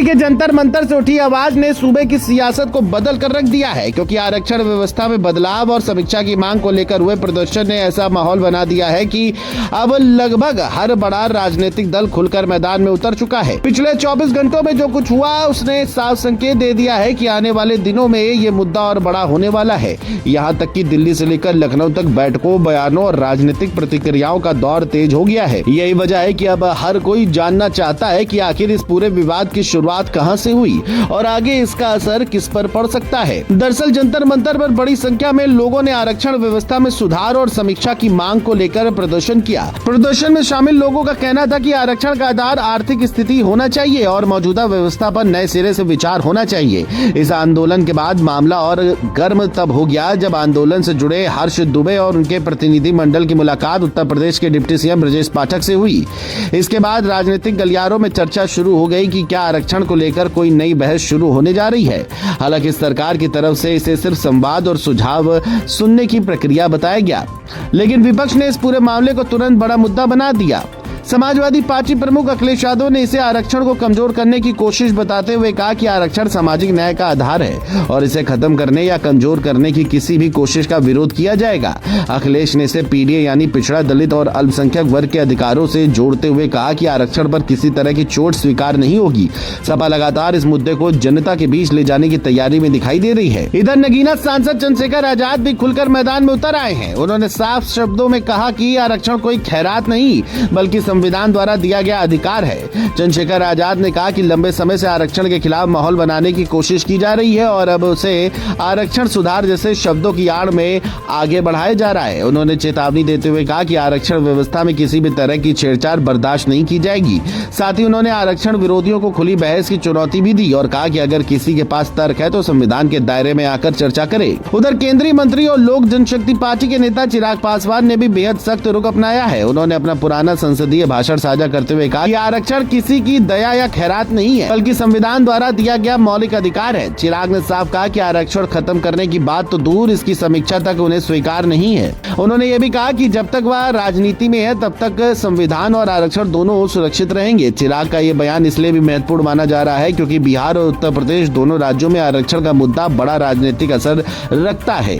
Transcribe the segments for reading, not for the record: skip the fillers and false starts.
के जंतर मंतर से उठी आवाज ने सूबे की सियासत को बदल कर रख दिया है, क्योंकि आरक्षण व्यवस्था में बदलाव और समीक्षा की मांग को लेकर हुए प्रदर्शन ने ऐसा माहौल बना दिया है कि अब लगभग हर बड़ा राजनीतिक दल खुलकर मैदान में उतर चुका है। पिछले 24 घंटों में जो कुछ हुआ उसने साफ संकेत दे दिया है कि आने वाले दिनों में ये मुद्दा और बड़ा होने वाला है। यहाँ तक कि दिल्ली से लेकर लखनऊ तक बैठकों, बयानों और राजनीतिक प्रतिक्रियाओं का दौर तेज हो गया है। यही वजह है कि अब हर कोई जानना चाहता है कि आखिर इस पूरे विवाद की शुरुआत कहां से हुई और आगे इसका असर किस पर पड़ सकता है। दरअसल जंतर मंतर पर बड़ी संख्या में लोगों ने आरक्षण व्यवस्था में सुधार और समीक्षा की मांग को लेकर प्रदर्शन किया। प्रदर्शन में शामिल लोगों का कहना था कि आरक्षण का आधार आर्थिक स्थिति होना चाहिए और मौजूदा व्यवस्था पर नए सिरे से विचार होना चाहिए। इस आंदोलन के बाद मामला और गर्म तब हो गया जब आंदोलन से जुड़े हर्ष दुबे और उनके प्रतिनिधि मंडल की मुलाकात उत्तर प्रदेश के डिप्टी सीएम ब्रजेश पाठक से हुई। इसके बाद राजनीतिक गलियारों में चर्चा शुरू हो गई कि क्या आरक्षण को लेकर कोई नई बहस शुरू होने जा रही है। हालांकि सरकार की तरफ से इसे सिर्फ संवाद और सुझाव सुनने की प्रक्रिया बताया गया, लेकिन विपक्ष ने इस पूरे मामले को तुरंत बड़ा मुद्दा बना दिया। समाजवादी पार्टी प्रमुख अखिलेश यादव ने इसे आरक्षण को कमजोर करने की कोशिश बताते हुए कहा कि आरक्षण सामाजिक न्याय का आधार है और इसे खत्म करने या कमजोर करने की किसी भी कोशिश का विरोध किया जाएगा। अखिलेश ने इसे पीडीए यानी पिछड़ा, दलित और अल्पसंख्यक वर्ग के अधिकारों से जोड़ते हुए कहा कि आरक्षण पर किसी तरह की चोट स्वीकार नहीं होगी। सपा लगातार इस मुद्दे को जनता के बीच ले जाने की तैयारी में दिखाई दे रही है। इधर नगीना सांसद चंद्रशेखर आजाद भी खुलकर मैदान में उतर आए हैं। उन्होंने साफ शब्दों में कहा कि आरक्षण कोई खैरात नहीं बल्कि संविधान द्वारा दिया गया अधिकार है। चंद्रशेखर आजाद ने कहा कि लंबे समय से आरक्षण के खिलाफ माहौल बनाने की कोशिश की जा रही है और अब उसे आरक्षण सुधार जैसे शब्दों की आड़ में आगे बढ़ाया जा रहा है। उन्होंने चेतावनी देते हुए कहा कि आरक्षण व्यवस्था में किसी भी तरह की छेड़छाड़ बर्दाश्त नहीं की जाएगी। साथ ही उन्होंने आरक्षण विरोधियों को खुली बहस की चुनौती भी दी और कहा कि अगर किसी के पास तर्क है तो संविधान के दायरे में आकर चर्चा करे। उधर केंद्रीय मंत्री और लोक जनशक्ति पार्टी के नेता चिराग पासवान ने भी बेहद सख्त रुख अपनाया है। उन्होंने अपना पुराना संसदीय भाषण साझा करते हुए कहा कि आरक्षण किसी की दया या खैरात नहीं है बल्कि संविधान द्वारा दिया गया मौलिक अधिकार है। चिराग ने साफ कहा कि आरक्षण खत्म करने की बात तो दूर, इसकी समीक्षा तक उन्हें स्वीकार नहीं है। उन्होंने ये भी कहा कि जब तक वह राजनीति में है तब तक संविधान और आरक्षण दोनों सुरक्षित रहेंगे। चिराग का ये बयान इसलिए भी महत्वपूर्ण माना जा रहा है क्योंकि बिहार और उत्तर प्रदेश दोनों राज्यों में आरक्षण का मुद्दा बड़ा राजनीतिक असर रखता है।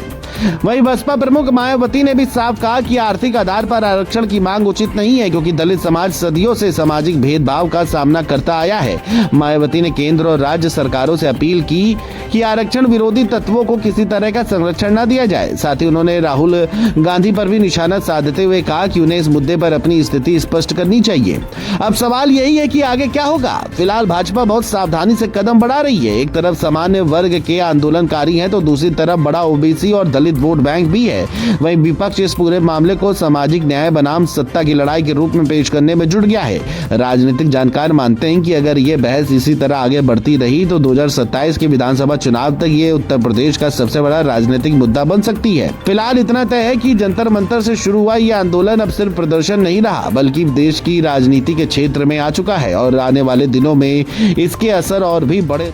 वहीं बसपा प्रमुख मायावती ने भी साफ कहा कि आर्थिक आधार पर आरक्षण की मांग उचित नहीं है क्योंकि दलित समाज सदियों से सामाजिक भेदभाव का सामना करता आया है। मायावती ने केंद्र और राज्य सरकारों से अपील की कि आरक्षण विरोधी तत्वों को किसी तरह का संरक्षण न दिया जाए। साथ ही उन्होंने राहुल गांधी पर भी निशाना साधते हुए कहा कि उन्हें इस मुद्दे पर अपनी स्थिति स्पष्ट करनी चाहिए। अब सवाल यही है कि आगे क्या होगा। फिलहाल भाजपा बहुत सावधानी से कदम बढ़ा रही है। एक तरफ सामान्य वर्ग के आंदोलनकारी हैं तो दूसरी तरफ बड़ा ओबीसी और दलित वोट बैंक भी है। वहीं विपक्ष इस पूरे मामले को सामाजिक न्याय बनाम सत्ता की लड़ाई के रूप में पेश करने में जुट गया है। राजनीतिक जानकार मानते हैं कि अगर ये बहस इसी तरह आगे बढ़ती रही तो 2027 के विधानसभा चुनाव तक ये उत्तर प्रदेश का सबसे बड़ा राजनीतिक मुद्दा बन सकती है। फिलहाल इतना तय है कि जंतर मंतर से शुरू हुआ ये आंदोलन अब सिर्फ प्रदर्शन नहीं रहा बल्कि देश की राजनीति के क्षेत्र में आ चुका है और आने वाले दिनों में इसके असर और भी बड़े